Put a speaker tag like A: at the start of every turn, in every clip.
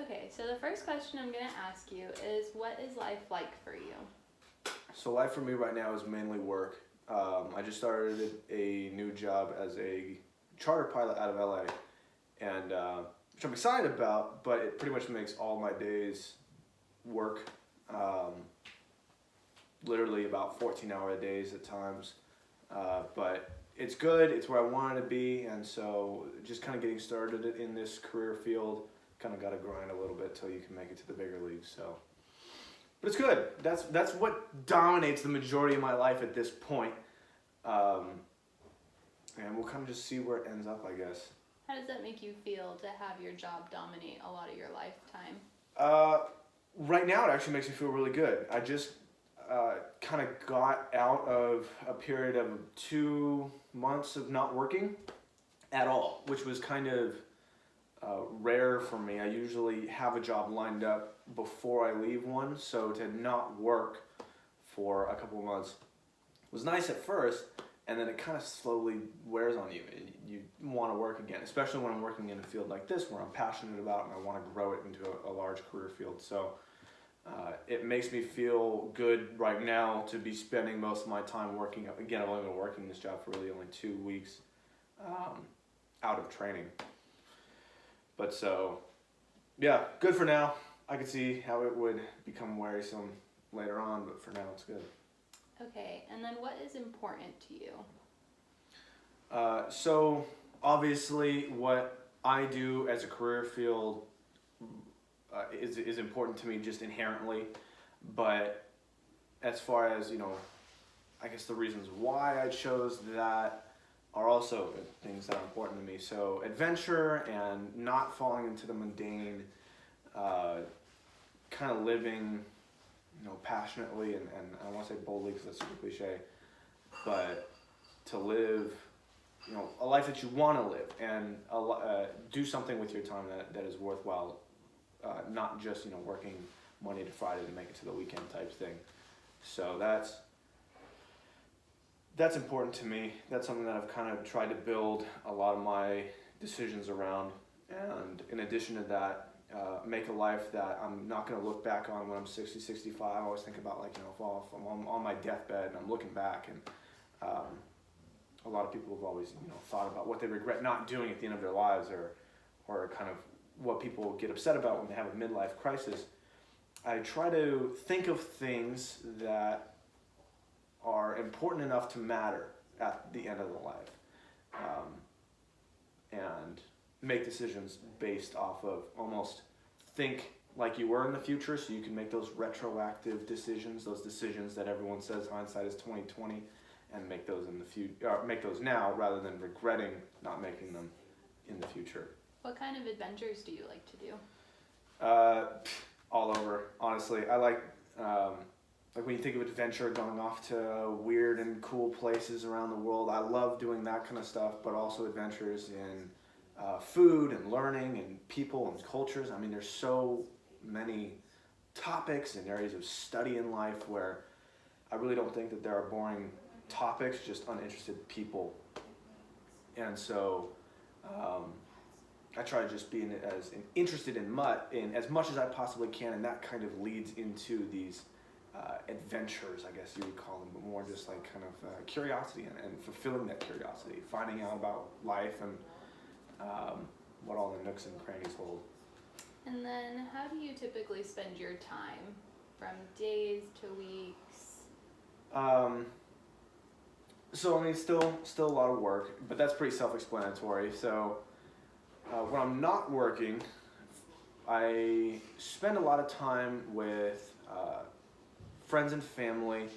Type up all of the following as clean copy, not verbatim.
A: Okay, so the first question I'm going to ask you is, what is life like for you?
B: So life for me right now is mainly work. I just started a new job as a charter pilot out of LA, and which I'm excited about, but it pretty much makes all my days work. Um, Literally about 14-hour days at times, but it's good. It's where I wanted to be, and so just kind of getting started in this career field, kind of got to grind a little bit till you can make it to the bigger leagues. So. But it's good. That's what dominates the majority of my life at this point. Um, and we'll kind of just see where it ends up, I guess.
A: How does that make you feel to have your job dominate a lot of your lifetime?
B: Uh, right now, it actually makes me feel really good. I just kind of got out of a period of 2 months of not working at all, which was kind of rare for me. I usually have a job lined up before I leave one, so to not work for a couple of months was nice at first, and then it kind of slowly wears on you. You want to work again, especially when I'm working in a field like this where I'm passionate about and I want to grow it into a large career field. So it makes me feel good right now to be spending most of my time working. Again, I've only been working this job for really only 2 weeks out of training. But so, yeah, good for now. I could see how it would become wearisome later on, but for now it's good.
A: Okay, and then what is important to you?
B: So obviously what I do as a career field is important to me just inherently, but as far as, I guess the reasons why I chose that are also things that are important to me. So adventure and not falling into the mundane, kind of living, passionately and I don't want to say boldly because that's super cliche, but to live, a life that you want to live and do something with your time that is worthwhile, not just, working Monday to Friday to make it to the weekend type thing. So that's important to me. That's something that I've kind of tried to build a lot of my decisions around. And in addition to that, make a life that I'm not going to look back on when I'm 60, 65. I always think about if I'm on my deathbed and I'm looking back, and a lot of people have always thought about what they regret not doing at the end of their lives, or kind of what people get upset about when they have a midlife crisis. I try to think of things that are important enough to matter at the end of the life, and make decisions based off of almost think like you were in the future, so you can make those retroactive decisions, those decisions that everyone says hindsight is 20/20, and make those in the future, make those now rather than regretting not making them in the future.
A: What kind of adventures do you like to do?
B: All over, honestly. I like when you think of adventure, going off to weird and cool places around the world. I love doing that kind of stuff, but also adventures in food and learning and people and cultures. I mean, there's so many topics and areas of study in life where I really don't think that there are boring topics, just uninterested people. And so I try to just be as interested in as much as I possibly can, and that kind of leads into these adventures, I guess you would call them, but more just like kind of curiosity and fulfilling that curiosity, finding out about life and what all the nooks and crannies hold.
A: And then how do you typically spend your time, from days to weeks?
B: So I mean, still a lot of work, but that's pretty self-explanatory. So when I'm not working, I spend a lot of time with friends and family,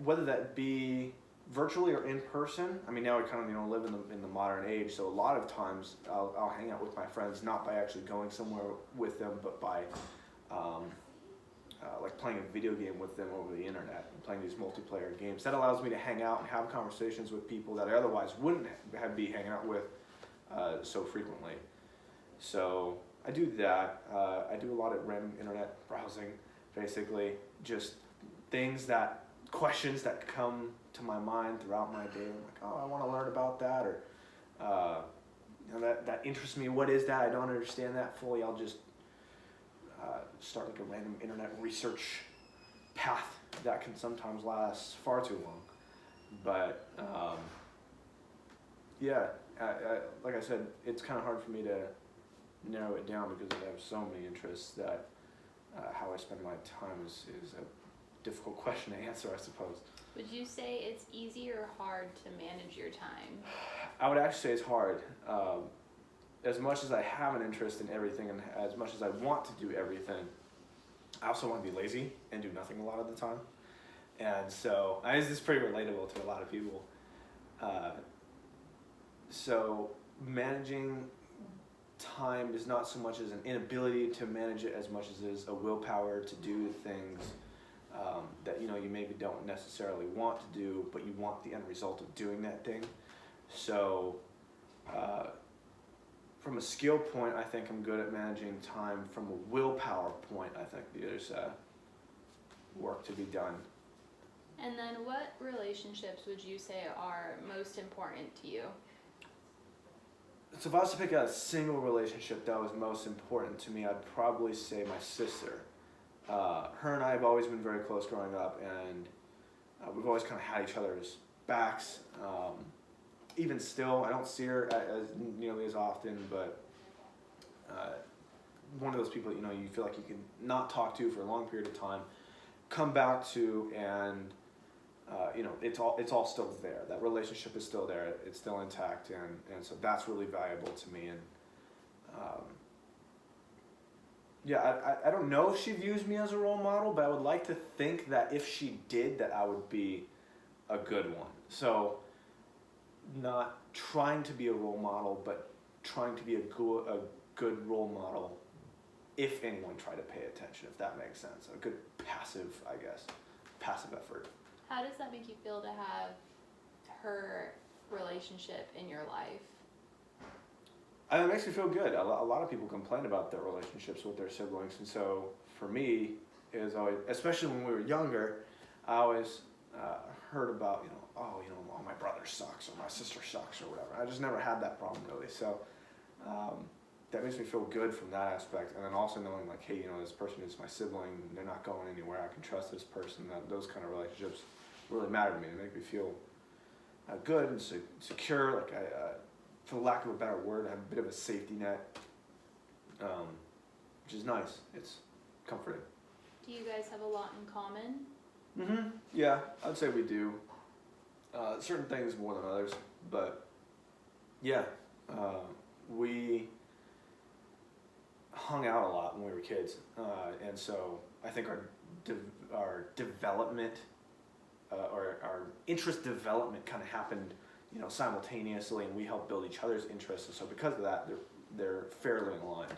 B: whether that be virtually or in person. I mean, now we kind of live in the modern age, so a lot of times I'll hang out with my friends, not by actually going somewhere with them, but by like playing a video game with them over the internet and playing these multiplayer games. That allows me to hang out and have conversations with people that I otherwise wouldn't be hanging out with so frequently. So I do that. I do a lot of random internet browsing, basically just questions that come to my mind throughout my day. I'm like, oh, I want to learn about that, or that interests me. What is that? I don't understand that fully. I'll just start like a random internet research path that can sometimes last far too long. But yeah, like I said, it's kind of hard for me to narrow it down because I have so many interests that how I spend my time is a difficult question to answer, I suppose.
A: Would you say it's easy or hard to manage your time?
B: I would actually say it's hard. As much as I have an interest in everything and as much as I want to do everything, I also want to be lazy and do nothing a lot of the time. And so, this is pretty relatable to a lot of people. So managing time is not so much as an inability to manage it as much as it is a willpower to do things that you maybe don't necessarily want to do, but you want the end result of doing that thing. So from a skill point, I think I'm good at managing time. From a willpower point, I think there's work to be done.
A: And then what relationships would you say are most important to you?
B: So if I was to pick out a single relationship that was most important to me, I'd probably say my sister. Her and I have always been very close growing up, and we've always kind of had each other's backs. Even still, I don't see her as nearly as often, but one of those people you feel like you can not talk to for a long period of time, come back to, and it's all still there. That relationship is still there. It's still intact, and so that's really valuable to me. And I don't know if she views me as a role model, but I would like to think that if she did, that I would be a good one. So not trying to be a role model, but trying to be a good role model if anyone tried to pay attention, if that makes sense. A good passive effort.
A: How does that make you feel to have her relationship in your life?
B: It makes me feel good. A lot of people complain about their relationships with their siblings, and so for me, it was always, especially when we were younger, I always heard about oh my brother sucks or my sister sucks or whatever. I just never had that problem really. So that makes me feel good from that aspect, and then also knowing like, hey, this person is my sibling. They're not going anywhere. I can trust this person. Those kind of relationships really matter to me. They make me feel good and secure. Like for lack of a better word, I have a bit of a safety net, which is nice. It's comforting.
A: Do you guys have a lot in common?
B: Mm-hmm. Yeah, I'd say we do. Certain things more than others, but yeah, we hung out a lot when we were kids, and so I think our development, or our interest development, kind of happened, simultaneously, and we helped build each other's interests. And so because of that, they're fairly aligned.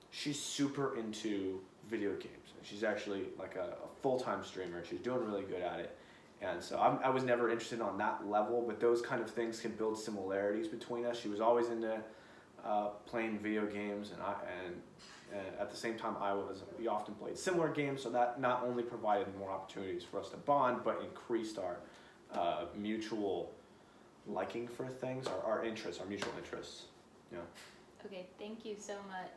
B: She's super into video games. She's actually like a full-time streamer. She's doing really good at it. And so I was never interested on that level, but those kind of things can build similarities between us. She was always into playing video games, and at the same time we often played similar games, so that not only provided more opportunities for us to bond, but increased our mutual liking for things, our interests, our mutual interests. Yeah.
A: Okay, thank you so much.